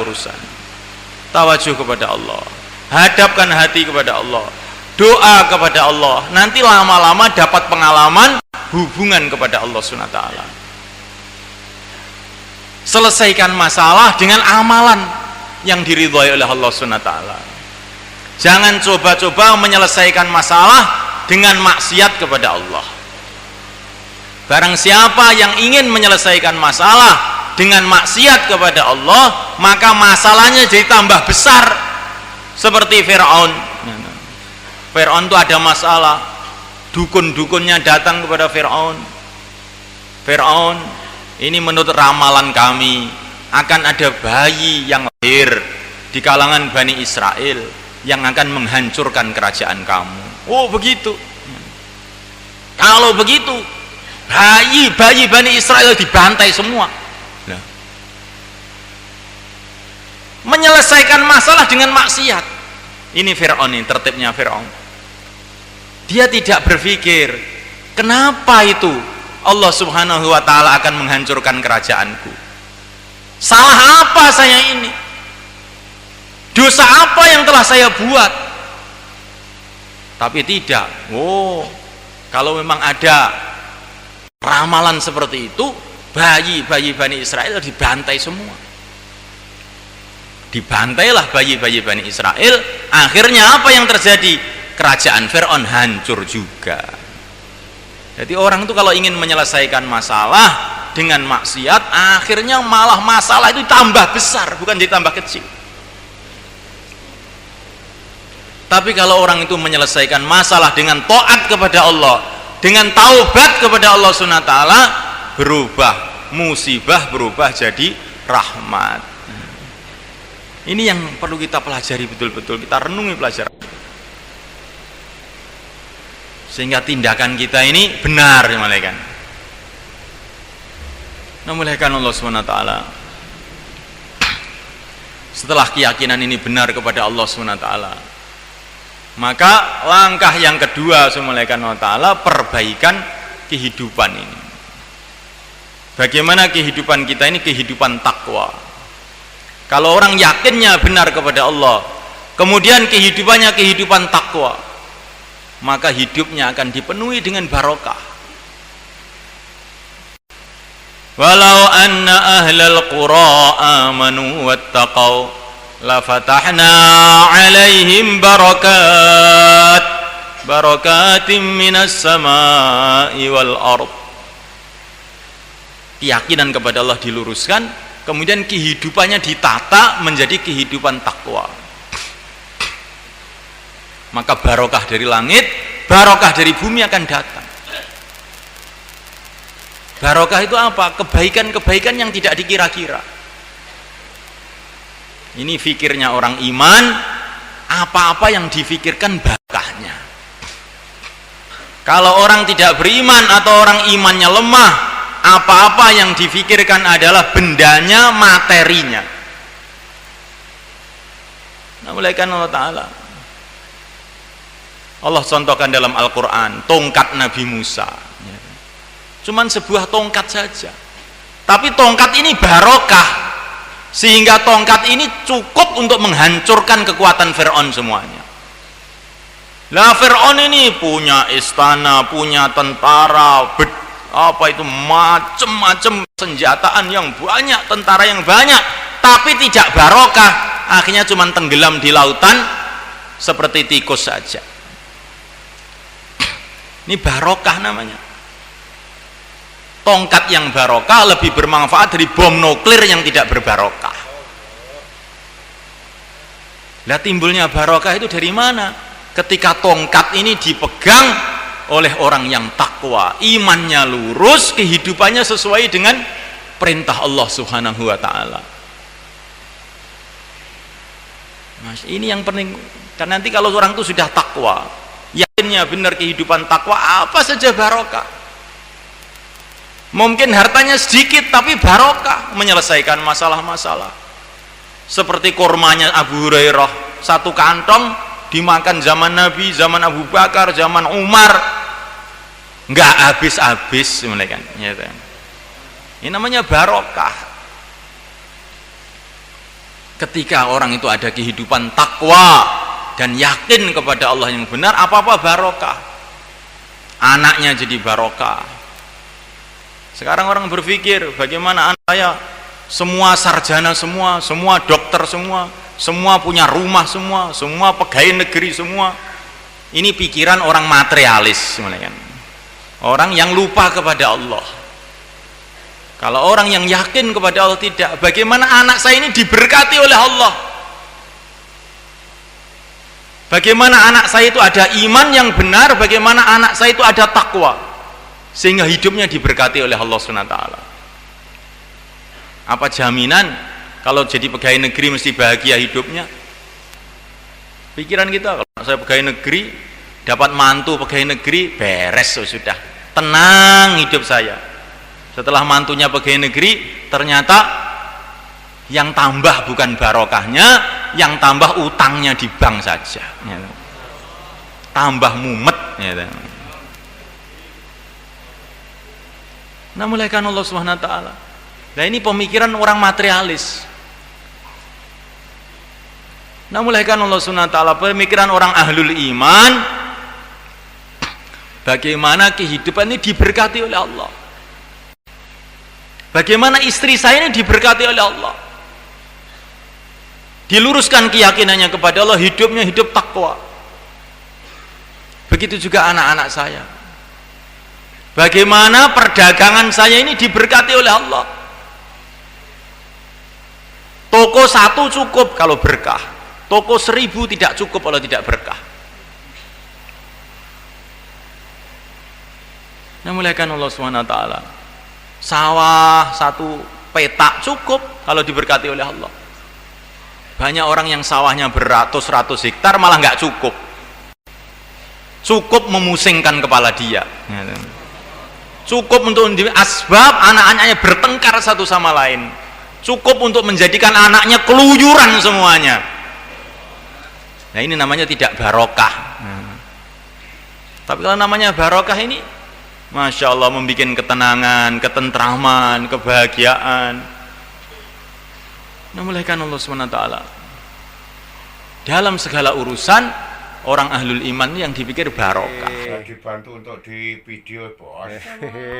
urusan. Tawajuh kepada Allah, hadapkan hati kepada Allah, doa kepada Allah. Nanti lama-lama dapat pengalaman hubungan kepada Allah SWT. Selesaikan masalah dengan amalan yang diridhai oleh Allah SWT. Jangan coba-coba menyelesaikan masalah dengan maksiat kepada Allah. Barang siapa yang ingin menyelesaikan masalah dengan maksiat kepada Allah, maka masalahnya jadi tambah besar. Seperti Fir'aun. Fir'aun itu ada masalah, dukun-dukunnya datang kepada Fir'aun. Fir'aun, ini menurut ramalan kami akan ada bayi yang lahir di kalangan Bani Israel yang akan menghancurkan kerajaan kamu. Oh begitu. Kalau begitu, bayi Bani Israel dibantai semua. Nah. Menyelesaikan masalah dengan maksiat. Ini Fir'aun, ini tertibnya Fir'aun. Dia tidak berpikir, kenapa itu Allah Subhanahu wa ta'ala akan menghancurkan kerajaanku? Salah apa saya ini? Dosa apa yang telah saya buat? Tapi tidak. Oh, kalau memang ada ramalan seperti itu, bayi-bayi Bani Israel dibantai semua. Dibantailah bayi-bayi Bani Israel. Akhirnya apa yang terjadi? Kerajaan Fir'aun hancur juga. Jadi orang itu kalau ingin menyelesaikan masalah dengan maksiat, akhirnya malah masalah itu tambah besar, bukan ditambah kecil. Tapi kalau orang itu menyelesaikan masalah dengan taat kepada Allah, dengan taubat kepada Allah SWT, berubah musibah, berubah jadi rahmat. Ini yang perlu kita pelajari betul-betul, kita renungi pelajaran, sehingga tindakan kita ini benar, malaikat. Memuliakan Allah SWT. Setelah keyakinan ini benar kepada Allah SWT, maka langkah yang kedua, malaikat Allah, perbaikan kehidupan ini. Bagaimana kehidupan kita ini? Kehidupan takwa. Kalau orang yakinnya benar kepada Allah, kemudian kehidupannya kehidupan takwa, maka hidupnya akan dipenuhi dengan barokah. Walau anna ahlal qura amanu wattaqau la fatahna alaihim barakatim minas samai wal ard. Keyakinan kepada Allah diluruskan, kemudian kehidupannya ditata menjadi kehidupan takwa. Maka barokah dari langit, barokah dari bumi akan datang. Barokah itu apa? Kebaikan-kebaikan yang tidak dikira-kira. Ini fikirnya orang iman, apa-apa yang difikirkan barokahnya. Kalau orang tidak beriman atau orang imannya lemah, apa-apa yang difikirkan adalah bendanya, materinya. Namuliakan Allah Ta'ala. Allah contohkan dalam Al-Quran tongkat Nabi Musa, cuman sebuah tongkat saja, tapi tongkat ini barokah, sehingga tongkat ini cukup untuk menghancurkan kekuatan Fir'aun semuanya. Lah Fir'aun ini punya istana, punya tentara, macam-macam senjataan yang banyak, tentara yang banyak, tapi tidak barokah. Akhirnya cuma tenggelam di lautan seperti tikus saja. Ini barokah namanya. Tongkat yang barokah lebih bermanfaat dari bom nuklir yang tidak berbarokah. Lah timbulnya barokah itu dari mana? Ketika tongkat ini dipegang oleh orang yang takwa, imannya lurus, kehidupannya sesuai dengan perintah Allah Subhanahu wa ta'ala. Mas, ini yang penting. Karena nanti kalau orang itu sudah takwa, yakinnya benar kehidupan takwa, apa saja barokah. Mungkin hartanya sedikit tapi barokah, menyelesaikan masalah-masalah. Seperti kurmanya Abu Hurairah, satu kantong dimakan zaman Nabi, zaman Abu Bakar, zaman Umar, nggak habis-habis. Ini namanya barokah. Ketika orang itu ada kehidupan takwa dan yakin kepada Allah yang benar, apa-apa barokah. Anaknya jadi barokah. Sekarang orang berpikir, bagaimana anak saya semua sarjana semua dokter semua punya rumah semua pegawai negeri semua. Ini pikiran orang materialis, orang yang lupa kepada Allah. Kalau orang yang yakin kepada Allah tidak, bagaimana anak saya ini diberkati oleh Allah? Bagaimana anak saya itu ada iman yang benar, bagaimana anak saya itu ada takwa, sehingga hidupnya diberkati oleh Allah SWT. Apa jaminan kalau jadi pegawai negeri mesti bahagia hidupnya? Pikiran kita, kalau saya pegawai negeri, dapat mantu pegawai negeri, beres sudah, tenang hidup saya. Setelah mantunya pegawai negeri, ternyata yang tambah bukan barokahnya, yang tambah utangnya di bank saja, tambah mumet. Nah, mulaikan Allah Subhanahu Wa Taala. Nah, ini pemikiran orang materialis. Nah, mulaikan Allah Subhanahu Wa Taala, pemikiran orang ahlul iman. Bagaimana kehidupan ini diberkati oleh Allah? Bagaimana istri saya ini diberkati oleh Allah? Diluruskan keyakinannya kepada Allah, hidupnya hidup takwa. Begitu juga anak-anak saya. Bagaimana perdagangan saya ini diberkati oleh Allah? Toko 1 cukup kalau berkah, toko 1000 tidak cukup kalau tidak berkah. Nah, mulaikan Allah SWT. Sawah 1 petak cukup kalau diberkati oleh Allah. Banyak orang yang sawahnya beratus-ratus hektar malah nggak cukup. Cukup memusingkan kepala dia. Cukup untuk asbab anak-anaknya bertengkar satu sama lain. Cukup untuk menjadikan anaknya keluyuran semuanya. Nah, ini namanya tidak barokah. Tapi kalau namanya barokah ini, Masya Allah, membuat ketenangan, ketentraman, kebahagiaan. Nah, mulaikan Allah SWT. Dalam segala urusan, orang ahlul iman yang dipikir barokah. Dibantu untuk di video, bos.